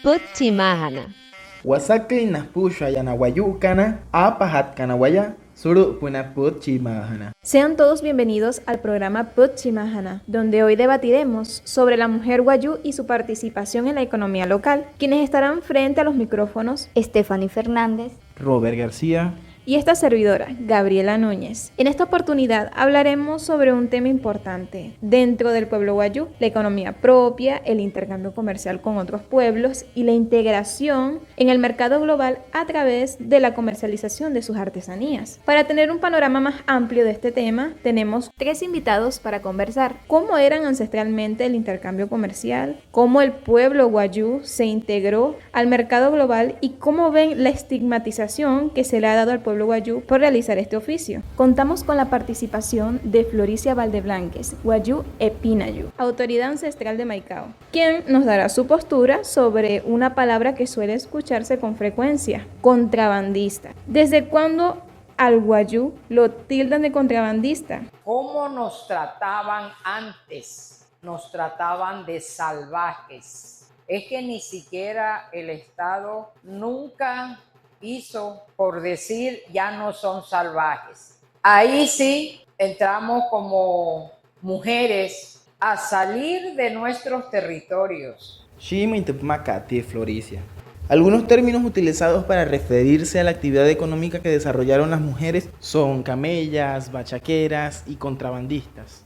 Putchimahana. Wasakli Naspusha Yanawayukana, Apahat Kanawaya, Suru Punaputchimahana. Sean todos bienvenidos al programa Putchimahana, donde hoy debatiremos sobre la mujer wayú y su participación en la economía local. Quienes estarán frente a los micrófonos: Stephanie Fernández, Robert García y esta servidora, Gabriela Núñez. En esta oportunidad hablaremos sobre un tema importante dentro del pueblo wayú: la economía propia, el intercambio comercial con otros pueblos y la integración en el mercado global a través de la comercialización de sus artesanías. Para tener un panorama más amplio de este tema, tenemos 3 invitados para conversar: cómo eran ancestralmente el intercambio comercial, cómo el pueblo wayú se integró al mercado global y cómo ven la estigmatización que se le ha dado al pueblo wayú por realizar este oficio. Contamos con la participación de Floricia Valdeblanques, wayú Epinayú, autoridad ancestral de Maicao, quien nos dará su postura sobre una palabra que suele escucharse con frecuencia: contrabandista. ¿Desde cuándo al wayú lo tildan de contrabandista? ¿Cómo nos trataban antes? Nos trataban de salvajes. Es que ni siquiera el Estado nunca hizo por decir ya no son salvajes. Ahí sí entramos como mujeres a salir de nuestros territorios. Shima Intepmacate, Floricia. Algunos términos utilizados para referirse a la actividad económica que desarrollaron las mujeres son camellas, bachaqueras y contrabandistas.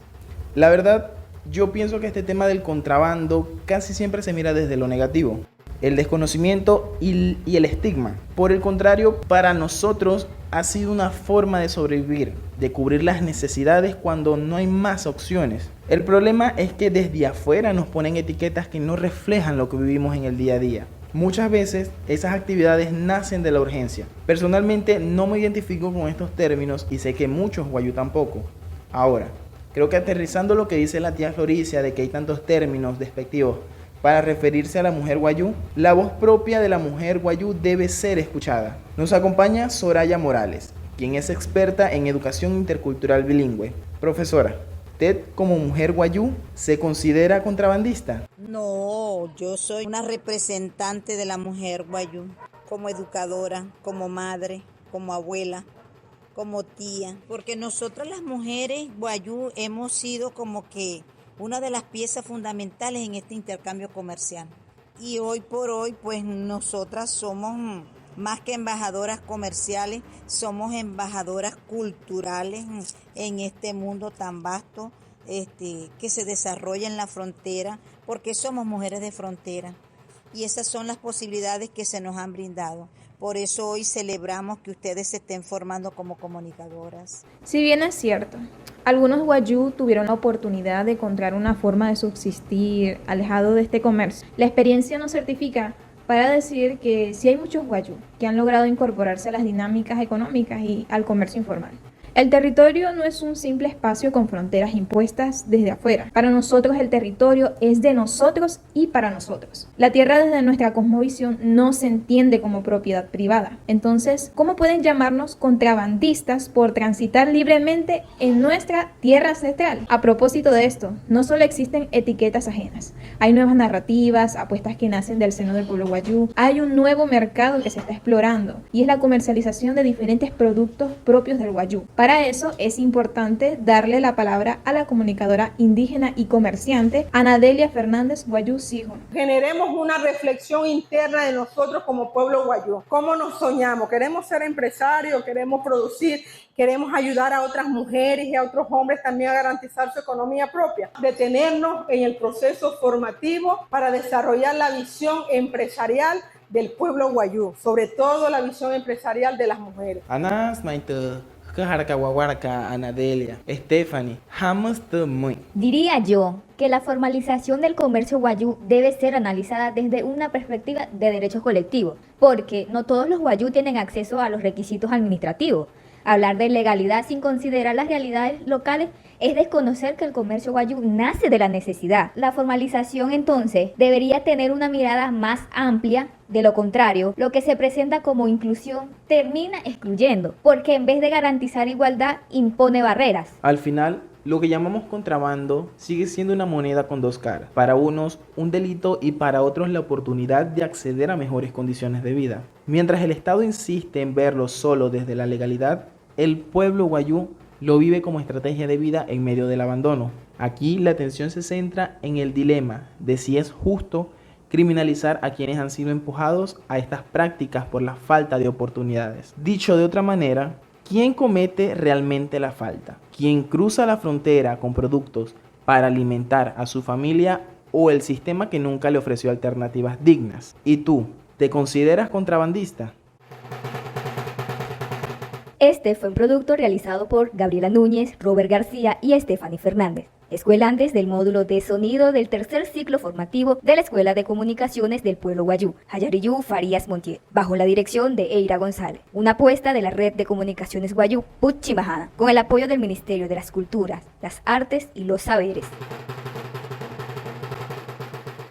La verdad, yo pienso que este tema del contrabando casi siempre se mira desde lo negativo, el desconocimiento y el estigma. Por el contrario, para nosotros ha sido una forma de sobrevivir, de cubrir las necesidades cuando no hay más opciones. El problema es que desde afuera nos ponen etiquetas que no reflejan lo que vivimos en el día a día. Muchas veces esas actividades nacen de la urgencia. Personalmente no me identifico con estos términos y sé que muchos wayú tampoco. Ahora, creo que aterrizando lo que dice la tía Floricia de que hay tantos términos despectivos para referirse a la mujer wayú, la voz propia de la mujer wayú debe ser escuchada. Nos acompaña Soraya Morales, quien es experta en educación intercultural bilingüe. Profesora, ¿usted como mujer wayú se considera contrabandista? No, yo soy una representante de la mujer wayú, como educadora, como madre, como abuela, como tía, porque nosotras las mujeres wayú hemos sido como que una de las piezas fundamentales en este intercambio comercial. Y hoy por hoy, pues nosotras somos más que embajadoras comerciales, somos embajadoras culturales en este mundo tan vasto que se desarrolla en la frontera, porque somos mujeres de frontera. Y esas son las posibilidades que se nos han brindado. Por eso hoy celebramos que ustedes se estén formando como comunicadoras. Si bien es cierto, algunos wayú tuvieron la oportunidad de encontrar una forma de subsistir alejado de este comercio, la experiencia nos certifica para decir que sí hay muchos wayú que han logrado incorporarse a las dinámicas económicas y al comercio informal. El territorio no es un simple espacio con fronteras impuestas desde afuera. Para nosotros el territorio es de nosotros y para nosotros. La tierra desde nuestra cosmovisión no se entiende como propiedad privada. Entonces, ¿cómo pueden llamarnos contrabandistas por transitar libremente en nuestra tierra ancestral? A propósito de esto, no solo existen etiquetas ajenas, hay nuevas narrativas, apuestas que nacen del seno del pueblo wayú. Hay un nuevo mercado que se está explorando y es la comercialización de diferentes productos propios del wayú. Para eso es importante darle la palabra a la comunicadora indígena y comerciante Anadelia Fernández Wayú Sijo. Generemos una reflexión interna de nosotros como pueblo wayú. ¿Cómo nos soñamos? ¿Queremos ser empresarios? ¿Queremos producir? ¿Queremos ayudar a otras mujeres y a otros hombres también a garantizar su economía propia? Detenernos en el proceso formativo para desarrollar la visión empresarial del pueblo wayú, sobre todo la visión empresarial de las mujeres. Anas Maite, Kajarkawawarka, Anadelia, Stephanie, Hamas muy. Diría yo que la formalización del comercio wayú debe ser analizada desde una perspectiva de derechos colectivos, porque no todos los wayú tienen acceso a los requisitos administrativos. Hablar de legalidad sin considerar las realidades locales es desconocer que el comercio wayú nace de la necesidad. La formalización entonces debería tener una mirada más amplia. De lo contrario, lo que se presenta como inclusión termina excluyendo, porque en vez de garantizar igualdad, impone barreras. Al final, Lo que llamamos contrabando sigue siendo una moneda con dos caras. Para unos, un delito y para otros la oportunidad de acceder a mejores condiciones de vida. Mientras el Estado insiste en verlo solo desde la legalidad, el pueblo wayú lo vive como estrategia de vida en medio del abandono. Aquí la atención se centra en el dilema de si es justo criminalizar a quienes han sido empujados a estas prácticas por la falta de oportunidades. Dicho de otra manera, ¿quién comete realmente la falta? ¿Quién cruza la frontera con productos para alimentar a su familia o el sistema que nunca le ofreció alternativas dignas? ¿Y tú, te consideras contrabandista? Este fue un producto realizado por Gabriela Núñez, Robert García y Stephanie Fernández, escuelantes del módulo de sonido del tercer ciclo formativo de la Escuela de Comunicaciones del Pueblo Wayú, Jayariyú Farías Montiel, bajo la dirección de Eira González, una apuesta de la Red de Comunicaciones Wayú, Puchimajana, con el apoyo del Ministerio de las Culturas, las Artes y los Saberes.